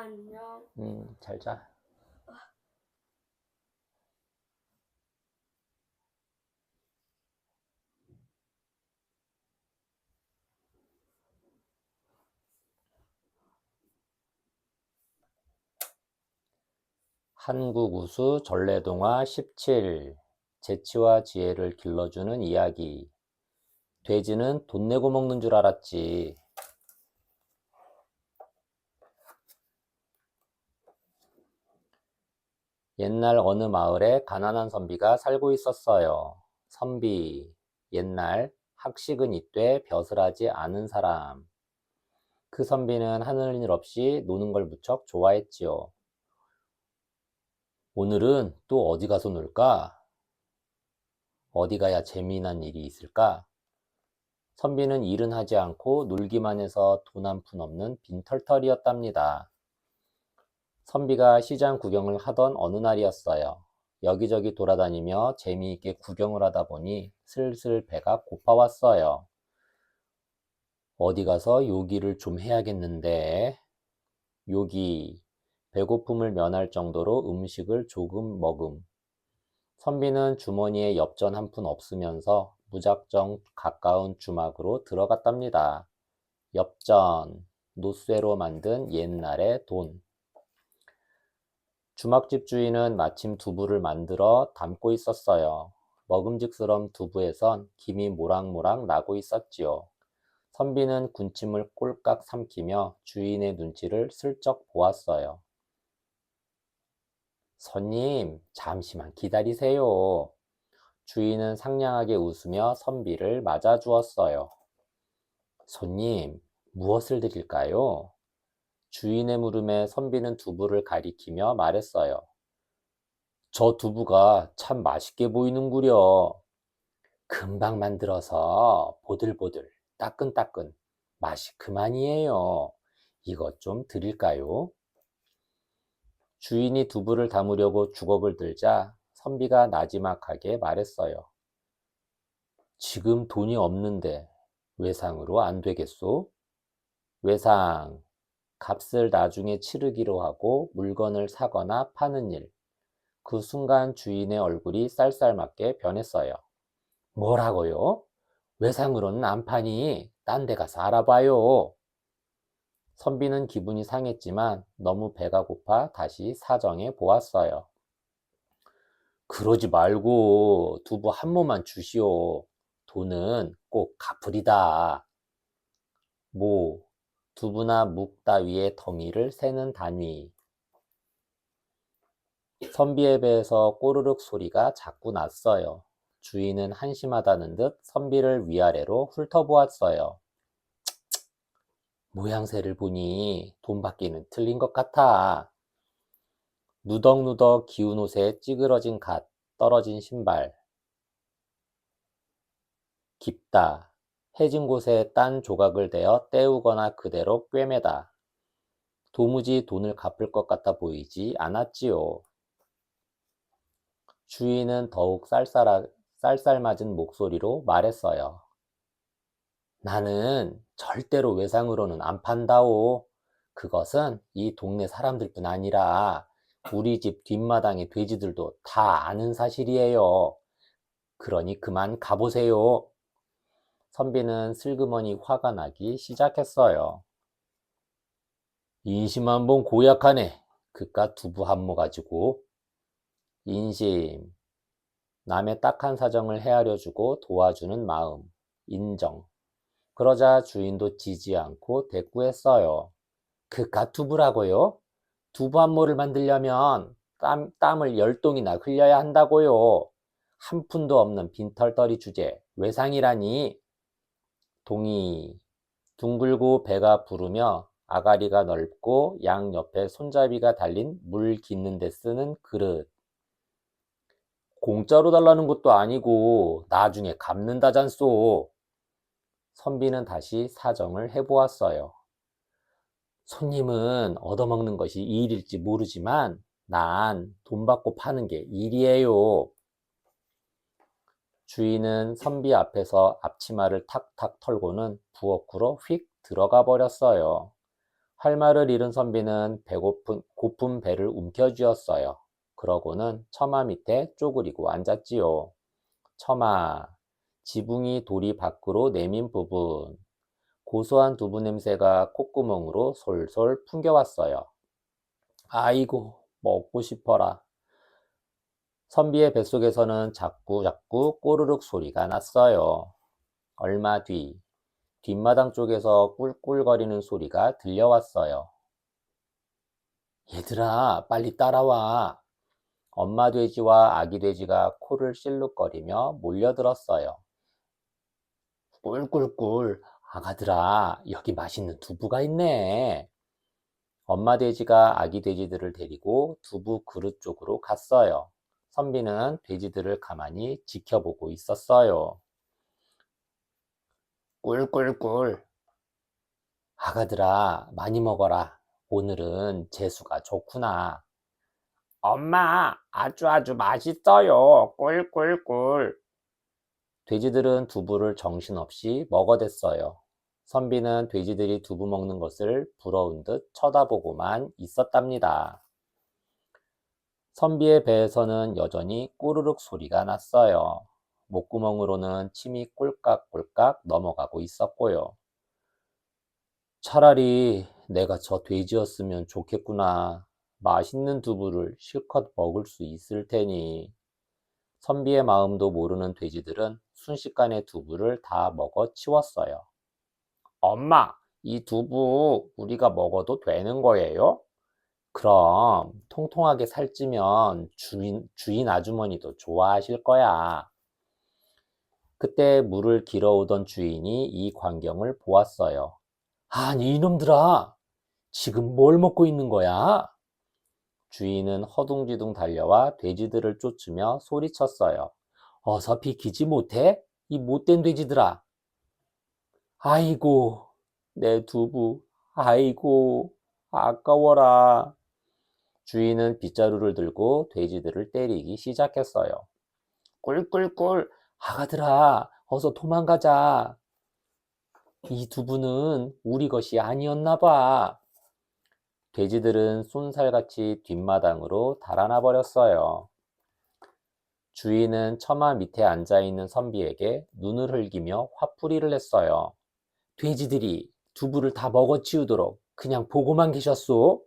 안녕. 잘 자. 한국우수 전래동화 17. 재치와 지혜를 길러주는 이야기. 돼지는 돈 내고 먹는 줄 알았지. 옛날 어느 마을에 가난한 선비가 살고 있었어요. 선비, 옛날 학식은 이때 벼슬하지 않은 사람. 그 선비는 하는 일 없이 노는 걸 무척 좋아했지요. 오늘은 또 어디 가서 놀까? 어디 가야 재미난 일이 있을까? 선비는 일은 하지 않고 놀기만 해서 돈 한 푼 없는 빈털털이었답니다. 선비가 시장 구경을 하던 어느 날이었어요. 여기저기 돌아다니며 재미있게 구경을 하다 보니 슬슬 배가 고파왔어요. 어디 가서 요기를 좀 해야겠는데. 요기, 배고픔을 면할 정도로 음식을 조금 먹음. 선비는 주머니에 엽전 한 푼 없으면서 무작정 가까운 주막으로 들어갔답니다. 엽전, 노쇠로 만든 옛날의 돈. 주막집 주인은 마침 두부를 만들어 담고 있었어요. 먹음직스러운 두부에선 김이 모락모락 나고 있었지요. 선비는 군침을 꼴깍 삼키며 주인의 눈치를 슬쩍 보았어요. 손님, 잠시만 기다리세요. 주인은 상냥하게 웃으며 선비를 맞아 주었어요. 손님, 무엇을 드릴까요? 주인의 물음에 선비는 두부를 가리키며 말했어요. 저 두부가 참 맛있게 보이는구려. 금방 만들어서 보들보들, 따끈따끈, 맛이 그만이에요. 이것 좀 드릴까요? 주인이 두부를 담으려고 주걱을 들자 선비가 나지막하게 말했어요. 지금 돈이 없는데 외상으로 안 되겠소? 외상, 값을 나중에 치르기로 하고 물건을 사거나 파는 일. 그 순간 주인의 얼굴이 쌀쌀맞게 변했어요. 뭐라고요? 외상으로는 안 파니 딴 데 가서 알아봐요. 선비는 기분이 상했지만 너무 배가 고파 다시 사정해 보았어요. 그러지 말고 두부 한 모만 주시오. 돈은 꼭 갚으리다. 모, 두부나 묵 따위의 덩이를 세는 단위. 선비의 배에서 꼬르륵 소리가 자꾸 났어요. 주인은 한심하다는 듯 선비를 위아래로 훑어보았어요. 모양새를 보니 돈 받기는 틀린 것 같아. 누덕누덕 기운 옷에 찌그러진 갓, 떨어진 신발. 깊다. 해진 곳에 딴 조각을 대어 때우거나 그대로 꿰매다. 도무지 돈을 갚을 것 같아 보이지 않았지요. 주인은 더욱 쌀쌀맞은 목소리로 말했어요. 나는 절대로 외상으로는 안 판다오. 그것은 이 동네 사람들뿐 아니라 우리 집 뒷마당의 돼지들도 다 아는 사실이에요. 그러니 그만 가보세요. 선비는 슬그머니 화가 나기 시작했어요. 인심 한번 고약하네. 그깟 두부 한 모 가지고. 인심, 남의 딱한 사정을 헤아려주고 도와주는 마음, 인정. 그러자 주인도 지지 않고 대꾸했어요. 그깟 두부라고요? 두부 한 모를 만들려면 땀을 10동이나 흘려야 한다고요. 한 푼도 없는 빈털터리 주제, 외상이라니. 동이, 둥글고 배가 부르며 아가리가 넓고 양 옆에 손잡이가 달린 물 깃는 데 쓰는 그릇. 공짜로 달라는 것도 아니고 나중에 갚는다잖소. 선비는 다시 사정을 해보았어요. 손님은 얻어먹는 것이 일일지 모르지만 난 돈 받고 파는 게 일이에요. 주인은 선비 앞에서 앞치마를 탁탁 털고는 부엌으로 휙 들어가 버렸어요. 할 말을 잃은 선비는 고픈 배를 움켜쥐었어요. 그러고는 처마 밑에 쪼그리고 앉았지요. 처마, 지붕이 돌이 밖으로 내민 부분, 고소한 두부 냄새가 콧구멍으로 솔솔 풍겨왔어요. 아이고, 먹고 싶어라. 선비의 뱃속에서는 자꾸 꼬르륵 소리가 났어요. 얼마 뒤, 뒷마당 쪽에서 꿀꿀거리는 소리가 들려왔어요. 얘들아, 빨리 따라와. 엄마 돼지와 아기 돼지가 코를 실룩거리며 몰려들었어요. 꿀꿀꿀, 아가들아, 여기 맛있는 두부가 있네. 엄마 돼지가 아기 돼지들을 데리고 두부 그릇 쪽으로 갔어요. 선비는 돼지들을 가만히 지켜보고 있었어요. 꿀꿀꿀, 아가들아, 많이 먹어라. 오늘은 재수가 좋구나. 엄마, 아주 맛있어요. 꿀꿀꿀. 돼지들은 두부를 정신없이 먹어댔어요. 선비는 돼지들이 두부 먹는 것을 부러운 듯 쳐다보고만 있었답니다. 선비의 배에서는 여전히 꼬르륵 소리가 났어요. 목구멍으로는 침이 꼴깍꼴깍 넘어가고 있었고요. 차라리 내가 저 돼지였으면 좋겠구나. 맛있는 두부를 실컷 먹을 수 있을 테니. 선비의 마음도 모르는 돼지들은 순식간에 두부를 다 먹어 치웠어요. 엄마, 이 두부 우리가 먹어도 되는 거예요? 그럼 통통하게 살찌면 주인 아주머니도 좋아하실 거야. 그때 물을 길어오던 주인이 이 광경을 보았어요. 아니, 이놈들아, 지금 뭘 먹고 있는 거야? 주인은 허둥지둥 달려와 돼지들을 쫓으며 소리쳤어요. 어서 비키지 못해? 이 못된 돼지들아. 아이고, 내 두부. 아이고, 아까워라. 주인은 빗자루를 들고 돼지들을 때리기 시작했어요. 꿀꿀꿀, 아가들아, 어서 도망가자. 이 두부는 우리 것이 아니었나 봐. 돼지들은 쏜살같이 뒷마당으로 달아나 버렸어요. 주인은 처마 밑에 앉아있는 선비에게 눈을 흘기며 화풀이를 했어요. 돼지들이 두부를 다 먹어치우도록 그냥 보고만 계셨소?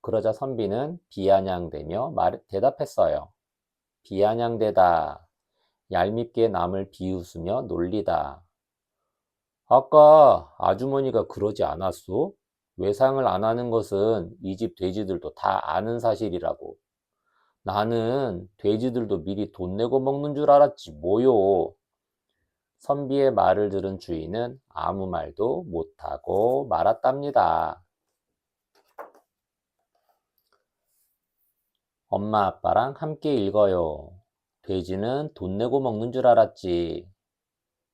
그러자 선비는 비아냥대며 대답했어요. 비아냥대다. 얄밉게 남을 비웃으며 놀리다. 아까 아주머니가 그러지 않았소? 외상을 안 하는 것은 이 집 돼지들도 다 아는 사실이라고. 나는 돼지들도 미리 돈 내고 먹는 줄 알았지 뭐요. 선비의 말을 들은 주인은 아무 말도 못하고 말았답니다. 엄마 아빠랑 함께 읽어요. 돼지는 돈 내고 먹는 줄 알았지.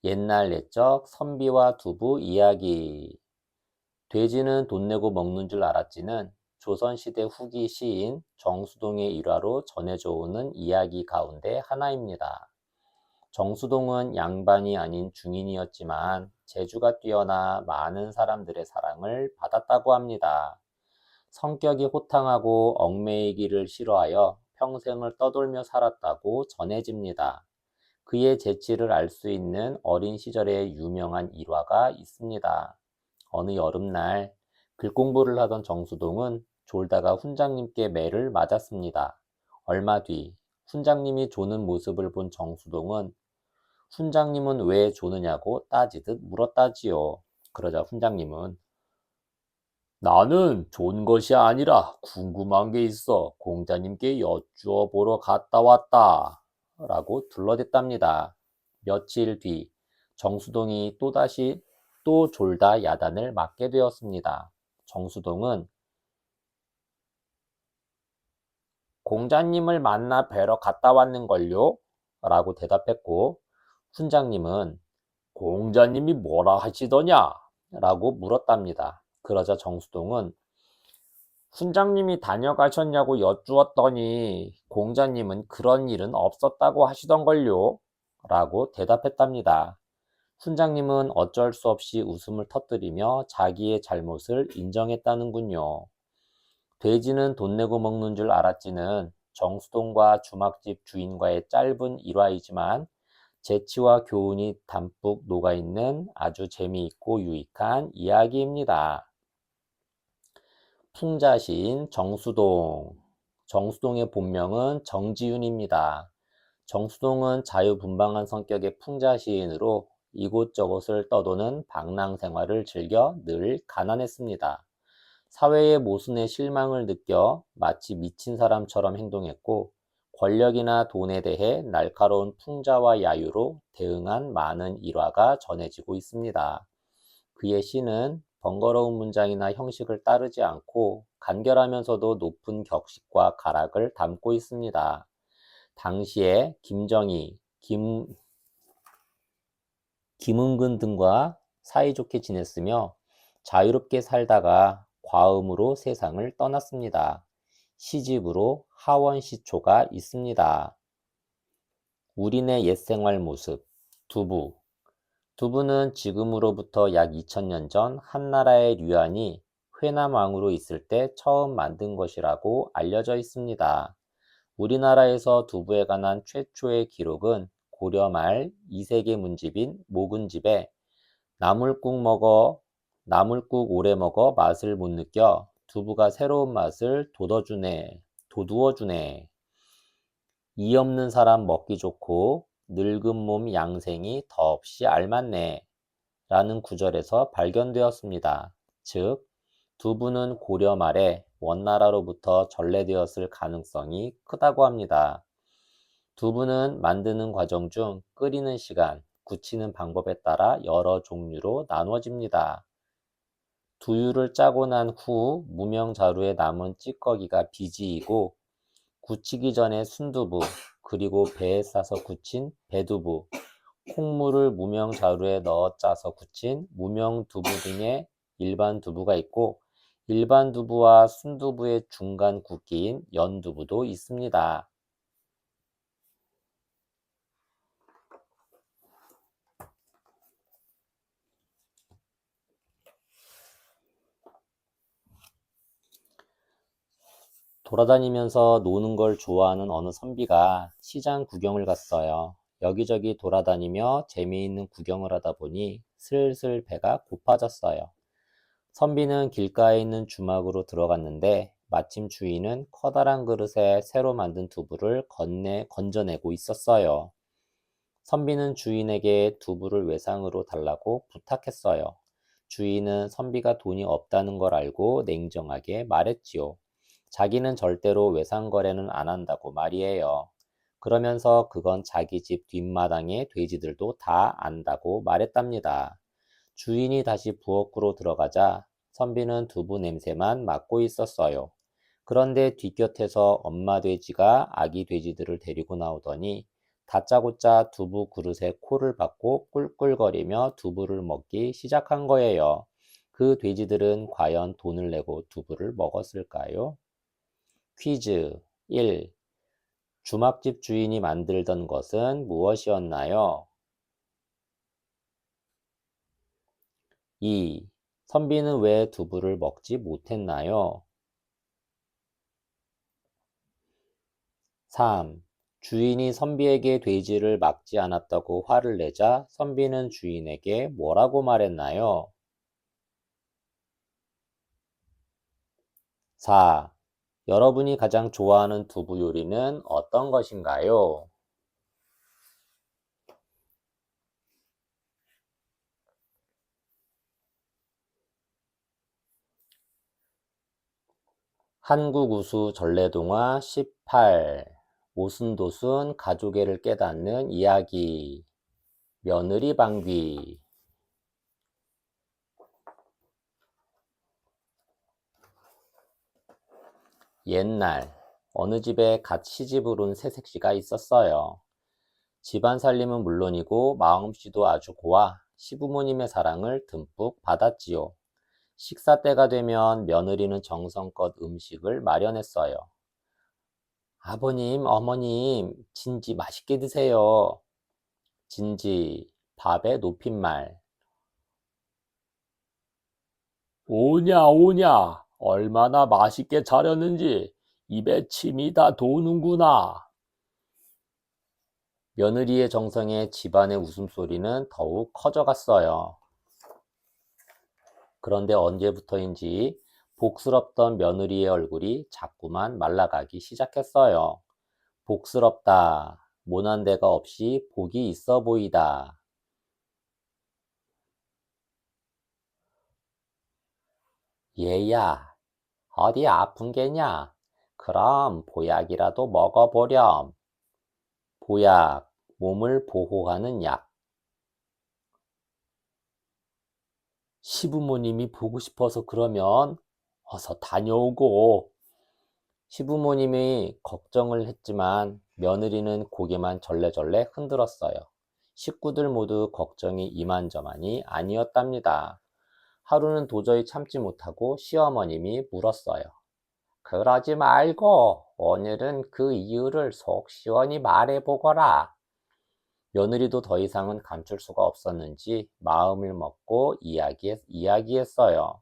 옛날 옛적 선비와 두부 이야기. 돼지는 돈 내고 먹는 줄 알았지는 조선시대 후기 시인 정수동의 일화로 전해져 오는 이야기 가운데 하나입니다. 정수동은 양반이 아닌 중인이었지만 재주가 뛰어나 많은 사람들의 사랑을 받았다고 합니다. 성격이 호탕하고 얽매이기를 싫어하여 평생을 떠돌며 살았다고 전해집니다. 그의 재치를 알 수 있는 어린 시절의 유명한 일화가 있습니다. 어느 여름날 글공부를 하던 정수동은 졸다가 훈장님께 매를 맞았습니다. 얼마 뒤 훈장님이 조는 모습을 본 정수동은 훈장님은 왜 조느냐고 따지듯 물었다지요. 그러자 훈장님은 나는 존 것이 아니라 궁금한 게 있어 공자님께 여쭈어 보러 갔다 왔다 라고 둘러댔답니다. 며칠 뒤 정수동이 또다시 또 졸다 야단을 맞게 되었습니다. 정수동은 공자님을 만나 뵈러 갔다 왔는걸요? 라고 대답했고 훈장님은 공자님이 뭐라 하시더냐? 라고 물었답니다. 그러자 정수동은 훈장님이 다녀가셨냐고 여쭈었더니 공자님은 그런 일은 없었다고 하시던걸요? 라고 대답했답니다. 훈장님은 어쩔 수 없이 웃음을 터뜨리며 자기의 잘못을 인정했다는군요. 돼지는 돈 내고 먹는 줄 알았지는 정수동과 주막집 주인과의 짧은 일화이지만 재치와 교훈이 담뿍 녹아있는 아주 재미있고 유익한 이야기입니다. 풍자시인 정수동. 정수동의 본명은 정지윤입니다. 정수동은 자유분방한 성격의 풍자시인으로 이곳저곳을 떠도는 방랑 생활을 즐겨 늘 가난했습니다. 사회의 모순에 실망을 느껴 마치 미친 사람처럼 행동했고 권력이나 돈에 대해 날카로운 풍자와 야유로 대응한 많은 일화가 전해지고 있습니다. 그의 시는 번거로운 문장이나 형식을 따르지 않고 간결하면서도 높은 격식과 가락을 담고 있습니다. 당시에 김정희, 김은근 등과 사이좋게 지냈으며 자유롭게 살다가 과음으로 세상을 떠났습니다. 시집으로 하원시초가 있습니다. 우리네 옛생활 모습, 두부. 두부는 지금으로부터 약 2000년 전 한나라의 류안이 회남왕으로 있을 때 처음 만든 것이라고 알려져 있습니다. 우리나라에서 두부에 관한 최초의 기록은 고려 말 2세기 문집인 모근집에 나물국 오래 먹어 맛을 못 느껴 두부가 새로운 맛을 도두어주네. 이 없는 사람 먹기 좋고 늙은 몸 양생이 더없이 알맞네 라는 구절에서 발견되었습니다. 즉 두부는 고려 말에 원나라로부터 전래되었을 가능성이 크다고 합니다. 두부는 만드는 과정 중 끓이는 시간, 굳히는 방법에 따라 여러 종류로 나누어집니다. 두유를 짜고 난 후 무명 자루에 남은 찌꺼기가 비지이고 굳히기 전에 순두부, 그리고 배에 싸서 굳힌 배두부, 콩물을 무명 자루에 넣어 짜서 굳힌 무명 두부 등의 일반 두부가 있고 일반 두부와 순두부의 중간 굵기인 연두부도 있습니다. 돌아다니면서 노는 걸 좋아하는 어느 선비가 시장 구경을 갔어요. 여기저기 돌아다니며 재미있는 구경을 하다 보니 슬슬 배가 고파졌어요. 선비는 길가에 있는 주막으로 들어갔는데 마침 주인은 커다란 그릇에 새로 만든 두부를 건져내고 있었어요. 선비는 주인에게 두부를 외상으로 달라고 부탁했어요. 주인은 선비가 돈이 없다는 걸 알고 냉정하게 말했지요. 자기는 절대로 외상 거래는 안 한다고 말이에요. 그러면서 그건 자기 집 뒷마당의 돼지들도 다 안다고 말했답니다. 주인이 다시 부엌으로 들어가자 선비는 두부 냄새만 맡고 있었어요. 그런데 뒷곁에서 엄마 돼지가 아기 돼지들을 데리고 나오더니 다짜고짜 두부 그릇에 코를 박고 꿀꿀거리며 두부를 먹기 시작한 거예요. 그 돼지들은 과연 돈을 내고 두부를 먹었을까요? 퀴즈 1. 주막집 주인이 만들던 것은 무엇이었나요? 2. 선비는 왜 두부를 먹지 못했나요? 3. 주인이 선비에게 돼지를 막지 않았다고 화를 내자 선비는 주인에게 뭐라고 말했나요? 4. 여러분이 가장 좋아하는 두부 요리는 어떤 것인가요? 한국우수 전래동화 18. 오순도순 가족애를 깨닫는 이야기. 며느리 방귀. 옛날 어느 집에 갓 시집을 온 새색시가 있었어요. 집안 살림은 물론이고 마음씨도 아주 고와 시부모님의 사랑을 듬뿍 받았지요. 식사 때가 되면 며느리는 정성껏 음식을 마련했어요. 아버님, 어머님, 진지 맛있게 드세요. 진지, 밥의 높임말. 오냐, 오냐. 얼마나 맛있게 차렸는지 입에 침이 다 도는구나. 며느리의 정성에 집안의 웃음소리는 더욱 커져갔어요. 그런데 언제부터인지 복스럽던 며느리의 얼굴이 자꾸만 말라가기 시작했어요. 복스럽다. 모난 데가 없이 복이 있어 보이다. 얘야, 어디 아픈 게냐? 그럼 보약이라도 먹어보렴. 보약, 몸을 보호하는 약. 시부모님이 보고 싶어서 그러면 어서 다녀오고. 시부모님이 걱정을 했지만 며느리는 고개만 절레절레 흔들었어요. 식구들 모두 걱정이 이만저만이 아니었답니다. 하루는 도저히 참지 못하고 시어머님이 물었어요. 그러지 말고 오늘은 그 이유를 속 시원히 말해보거라. 며느리도 더 이상은 감출 수가 없었는지 마음을 먹고 이야기했어요.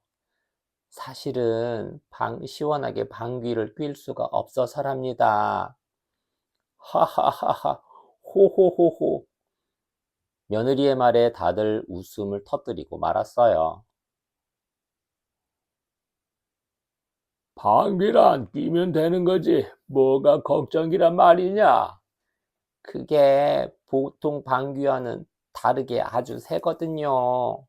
사실은 시원하게 방귀를 낄 수가 없어서랍니다. 하하하하, 호호호호. 며느리의 말에 다들 웃음을 터뜨리고 말았어요. 방귀란 끼면 되는 거지 뭐가 걱정이란 말이냐? 그게 보통 방귀와는 다르게 아주 세거든요.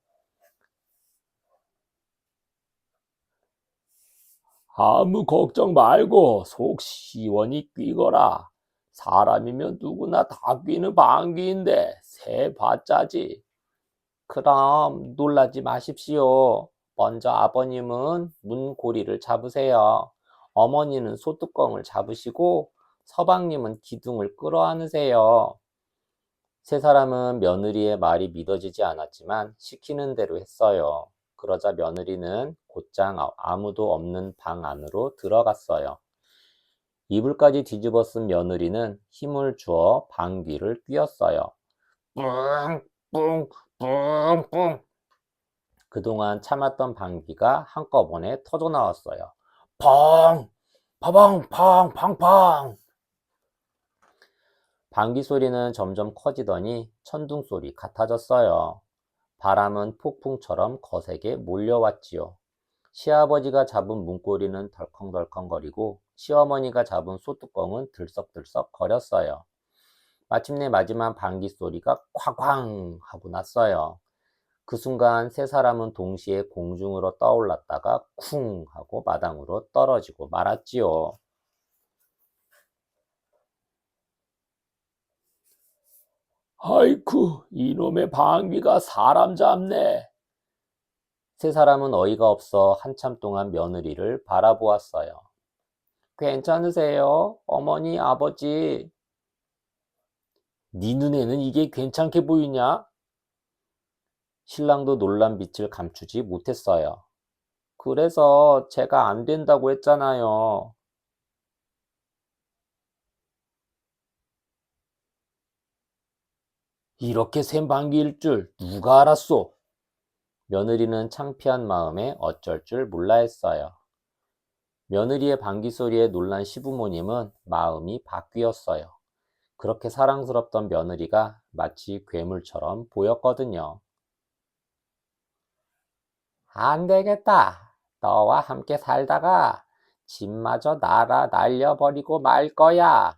아무 걱정 말고 속 시원히 끼거라. 사람이면 누구나 다 끼는 방귀인데 세봤자지. 그럼 놀라지 마십시오. 먼저 아버님은 문고리를 잡으세요. 어머니는 소뚜껑을 잡으시고 서방님은 기둥을 끌어안으세요. 세 사람은 며느리의 말이 믿어지지 않았지만 시키는 대로 했어요. 그러자 며느리는 곧장 아무도 없는 방 안으로 들어갔어요. 이불까지 뒤집어 쓴 며느리는 힘을 주어 방귀를 뀌었어요. 뿡, 뿡, 뿡, 뿡. 그동안 참았던 방귀가 한꺼번에 터져 나왔어요. 펑! 파방! 팡! 팡팡! 방귀 소리는 점점 커지더니 천둥 소리 같아졌어요. 바람은 폭풍처럼 거세게 몰려왔지요. 시아버지가 잡은 문고리는 덜컹덜컹거리고 시어머니가 잡은 소뚜껑은 들썩들썩 거렸어요. 마침내 마지막 방귀 소리가 쾅쾅 하고 났어요. 그 순간 세 사람은 동시에 공중으로 떠올랐다가 쿵 하고 마당으로 떨어지고 말았지요. 아이쿠, 이놈의 방귀가 사람 잡네. 세 사람은 어이가 없어 한참 동안 며느리를 바라보았어요. 괜찮으세요? 어머니, 아버지. 네 눈에는 이게 괜찮게 보이냐? 신랑도 놀란 빛을 감추지 못했어요. 그래서 제가 안 된다고 했잖아요. 이렇게 센 방귀일 줄 누가 알았소? 며느리는 창피한 마음에 어쩔 줄 몰라 했어요. 며느리의 방귀 소리에 놀란 시부모님은 마음이 바뀌었어요. 그렇게 사랑스럽던 며느리가 마치 괴물처럼 보였거든요. 안 되겠다. 너와 함께 살다가 집마저 날려버리고 말 거야.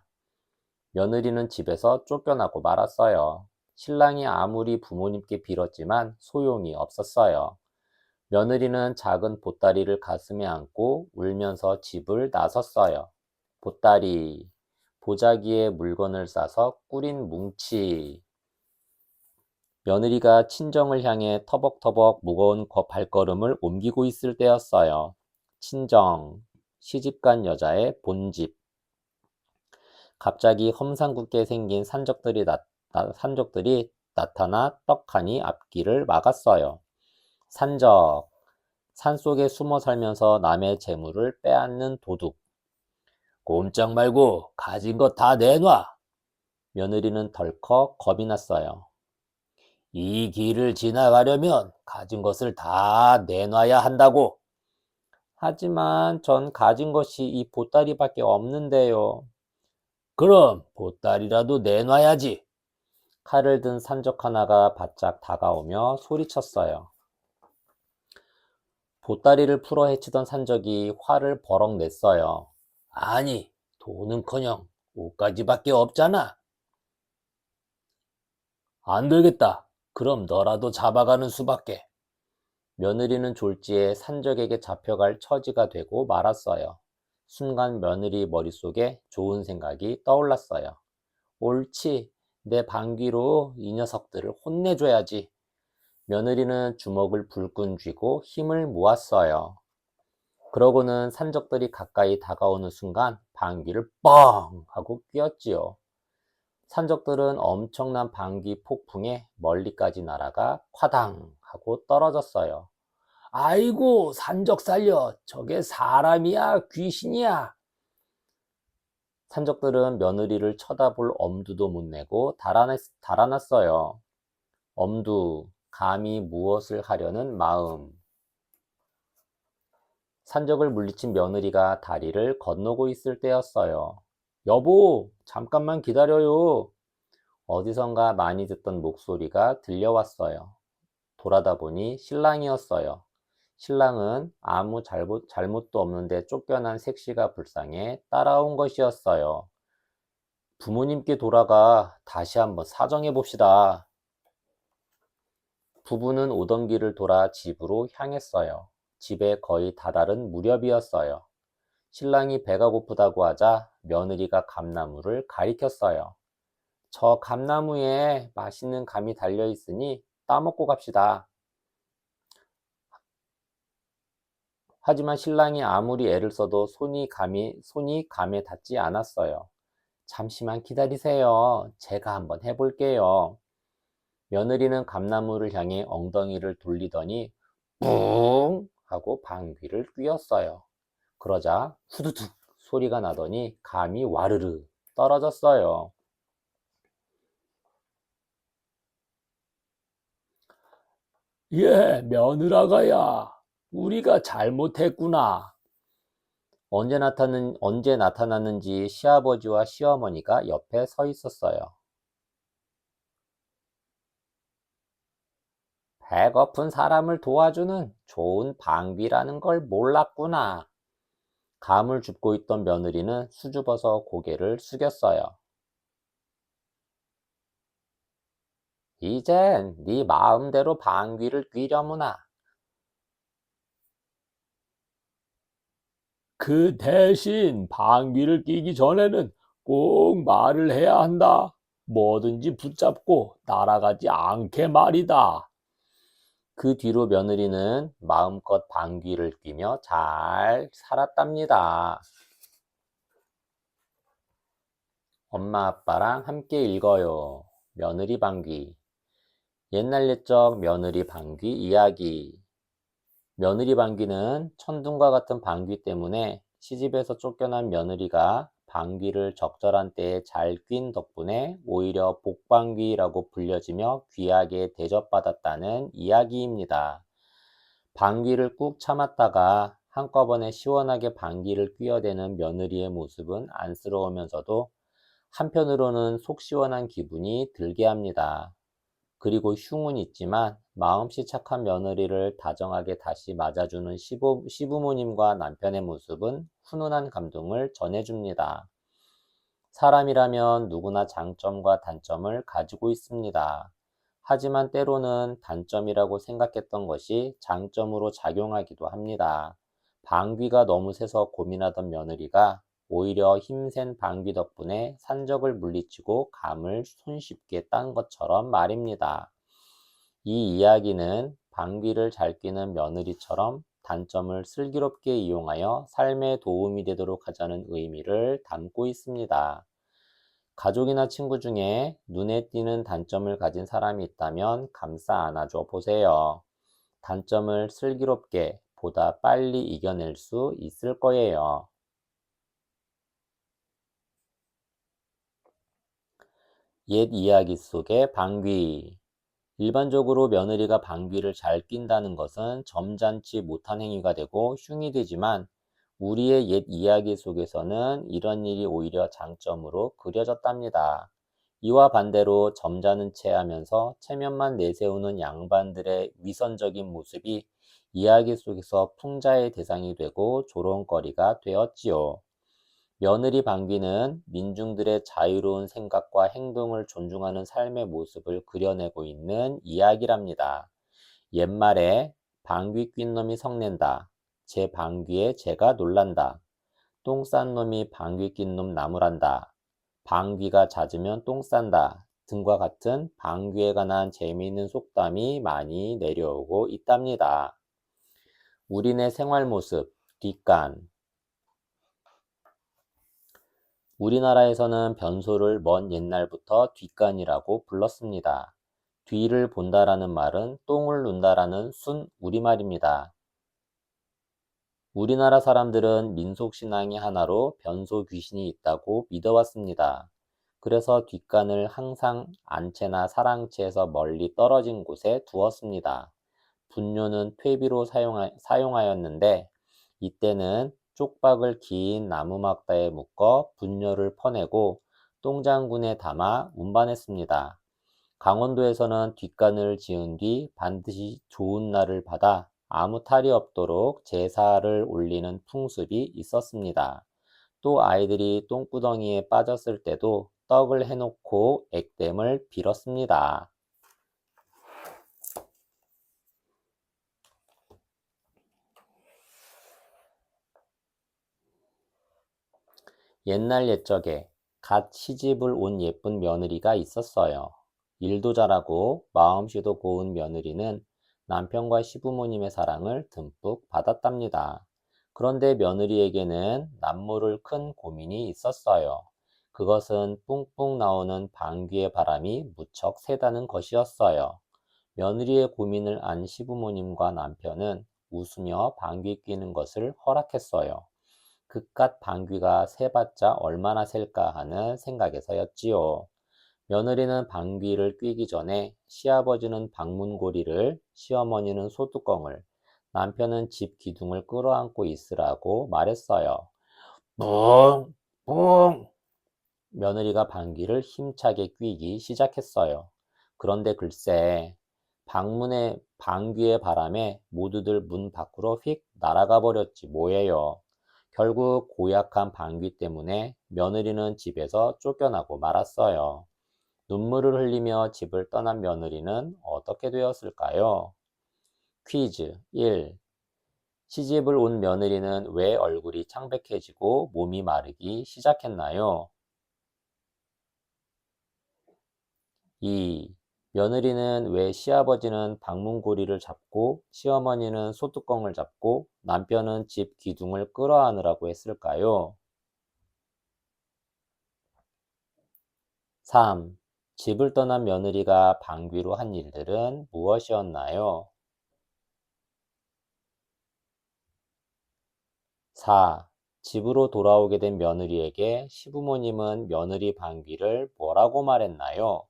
며느리는 집에서 쫓겨나고 말았어요. 신랑이 아무리 부모님께 빌었지만 소용이 없었어요. 며느리는 작은 보따리를 가슴에 안고 울면서 집을 나섰어요. 보따리, 보자기에 물건을 싸서 꾸린 뭉치. 며느리가 친정을 향해 터벅터벅 무거운 발걸음을 옮기고 있을 때였어요. 친정, 시집간 여자의 본집. 갑자기 험상궂게 생긴 산적들이 나타나 떡하니 앞길을 막았어요. 산적, 산속에 숨어 살면서 남의 재물을 빼앗는 도둑. 꼼짝 말고 가진 거 다 내놔. 며느리는 덜컥 겁이 났어요. 이 길을 지나가려면 가진 것을 다 내놔야 한다고. 하지만 전 가진 것이 이 보따리밖에 없는데요. 그럼 보따리라도 내놔야지. 칼을 든 산적 하나가 바짝 다가오며 소리쳤어요. 보따리를 풀어 헤치던 산적이 화를 버럭 냈어요. 아니, 돈은커녕 옷가지밖에 없잖아. 안 되겠다. 그럼 너라도 잡아가는 수밖에. 며느리는 졸지에 산적에게 잡혀갈 처지가 되고 말았어요. 순간 며느리 머릿속에 좋은 생각이 떠올랐어요. 옳지. 내 방귀로 이 녀석들을 혼내줘야지. 며느리는 주먹을 불끈 쥐고 힘을 모았어요. 그러고는 산적들이 가까이 다가오는 순간 방귀를 뻥 하고 뀌었지요. 산적들은 엄청난 방귀 폭풍에 멀리까지 날아가 화당 하고 떨어졌어요. 아이고, 산적 살려. 저게 사람이야, 귀신이야. 산적들은 며느리를 쳐다볼 엄두도 못 내고 달아났어요. 엄두, 감히 무엇을 하려는 마음. 산적을 물리친 며느리가 다리를 건너고 있을 때였어요. 여보, 잠깐만 기다려요. 어디선가 많이 듣던 목소리가 들려왔어요. 돌아다 보니 신랑이었어요. 신랑은 아무 잘못도 없는데 쫓겨난 색시가 불쌍해 따라온 것이었어요. 부모님께 돌아가 다시 한번 사정해 봅시다. 부부는 오던 길을 돌아 집으로 향했어요. 집에 거의 다다른 무렵이었어요. 신랑이 배가 고프다고 하자 며느리가 감나무를 가리켰어요. 저 감나무에 맛있는 감이 달려 있으니 따먹고 갑시다. 하지만 신랑이 아무리 애를 써도 손이 감에 닿지 않았어요. 잠시만 기다리세요. 제가 한번 해볼게요. 며느리는 감나무를 향해 엉덩이를 돌리더니 뿡 하고 방귀를 뀌었어요. 그러자 후두둑 소리가 나더니 감이 와르르 떨어졌어요. 예, 며느라가야. 우리가 잘못했구나. 언제 나타났는지 시아버지와 시어머니가 옆에 서 있었어요. 배고픈 사람을 도와주는 좋은 방비라는 걸 몰랐구나. 감을 줍고 있던 며느리는 수줍어서 고개를 숙였어요. 이젠 네 마음대로 방귀를 뀌려무나. 그 대신 방귀를 뀌기 전에는 꼭 말을 해야 한다. 뭐든지 붙잡고 날아가지 않게 말이다. 그 뒤로 며느리는 마음껏 방귀를 뀌며 잘 살았답니다. 엄마 아빠랑 함께 읽어요. 며느리 방귀. 옛날 옛적 며느리 방귀 이야기. 며느리 방귀는 천둥과 같은 방귀 때문에 시집에서 쫓겨난 며느리가 방귀를 적절한 때에 잘 뀐 덕분에 오히려 복방귀라고 불려지며 귀하게 대접받았다는 이야기입니다. 방귀를 꾹 참았다가 한꺼번에 시원하게 방귀를 뀌어대는 며느리의 모습은 안쓰러우면서도 한편으로는 속 시원한 기분이 들게 합니다. 그리고 흉은 있지만 마음씨 착한 며느리를 다정하게 다시 맞아주는 시부모님과 남편의 모습은 훈훈한 감동을 전해줍니다. 사람이라면 누구나 장점과 단점을 가지고 있습니다. 하지만 때로는 단점이라고 생각했던 것이 장점으로 작용하기도 합니다. 방귀가 너무 세서 고민하던 며느리가 오히려 힘센 방귀 덕분에 산적을 물리치고 감을 손쉽게 딴 것처럼 말입니다. 이 이야기는 방귀를 잘 뀌는 며느리처럼 단점을 슬기롭게 이용하여 삶에 도움이 되도록 하자는 의미를 담고 있습니다. 가족이나 친구 중에 눈에 띄는 단점을 가진 사람이 있다면 감싸 안아줘 보세요. 단점을 슬기롭게 보다 빨리 이겨낼 수 있을 거예요. 옛 이야기 속의 방귀. 일반적으로 며느리가 방귀를 잘 낀다는 것은 점잖지 못한 행위가 되고 흉이 되지만 우리의 옛 이야기 속에서는 이런 일이 오히려 장점으로 그려졌답니다. 이와 반대로 점잖은 체 하면서 체면만 내세우는 양반들의 위선적인 모습이 이야기 속에서 풍자의 대상이 되고 조롱거리가 되었지요. 며느리 방귀는 민중들의 자유로운 생각과 행동을 존중하는 삶의 모습을 그려내고 있는 이야기랍니다. 옛말에 방귀 뀐 놈이 성낸다. 제 방귀에 제가 놀란다. 똥 싼 놈이 방귀 낀 놈 나무란다. 방귀가 잦으면 똥 싼다. 등과 같은 방귀에 관한 재미있는 속담이 많이 내려오고 있답니다. 우리네 생활 모습, 뒷간. 우리나라에서는 변소를 먼 옛날부터 뒷간이라고 불렀습니다. 뒤를 본다라는 말은 똥을 눈다라는 순 우리말입니다. 우리나라 사람들은 민속신앙의 하나로 변소 귀신이 있다고 믿어왔습니다. 그래서 뒷간을 항상 안채나 사랑채에서 멀리 떨어진 곳에 두었습니다. 분뇨는 퇴비로 사용하였는데 이때는 쪽박을 긴 나무막다에 묶어 분뇨를 퍼내고 똥장군에 담아 운반했습니다. 강원도에서는 뒷간을 지은 뒤 반드시 좋은 날을 받아 아무 탈이 없도록 제사를 올리는 풍습이 있었습니다. 또 아이들이 똥구덩이에 빠졌을 때도 떡을 해놓고 액땜을 빌었습니다. 옛날 옛적에 갓 시집을 온 예쁜 며느리가 있었어요. 일도 잘하고 마음씨도 고운 며느리는 남편과 시부모님의 사랑을 듬뿍 받았답니다. 그런데 며느리에게는 남모를 큰 고민이 있었어요. 그것은 뿡뿡 나오는 방귀의 바람이 무척 세다는 것이었어요. 며느리의 고민을 안 시부모님과 남편은 웃으며 방귀 뀌는 것을 허락했어요. 그깟 방귀가 세봤자 얼마나 셀까 하는 생각에서였지요. 며느리는 방귀를 뀌기 전에 시아버지는 방문고리를, 시어머니는 소뚜껑을, 남편은 집 기둥을 끌어안고 있으라고 말했어요. 뿡! 뿡! 며느리가 방귀를 힘차게 뀌기 시작했어요. 그런데 글쎄, 방문의 방귀의 바람에 모두들 문 밖으로 휙 날아가 버렸지 뭐예요. 결국 고약한 방귀 때문에 며느리는 집에서 쫓겨나고 말았어요. 눈물을 흘리며 집을 떠난 며느리는 어떻게 되었을까요? 퀴즈 1. 시집을 온 며느리는 왜 얼굴이 창백해지고 몸이 마르기 시작했나요? 2. 며느리는 왜 시아버지는 방문고리를 잡고 시어머니는 소뚜껑을 잡고 남편은 집 기둥을 끌어안으라고 했을까요? 3. 집을 떠난 며느리가 방귀로 한 일들은 무엇이었나요? 4. 집으로 돌아오게 된 며느리에게 시부모님은 며느리 방귀를 뭐라고 말했나요?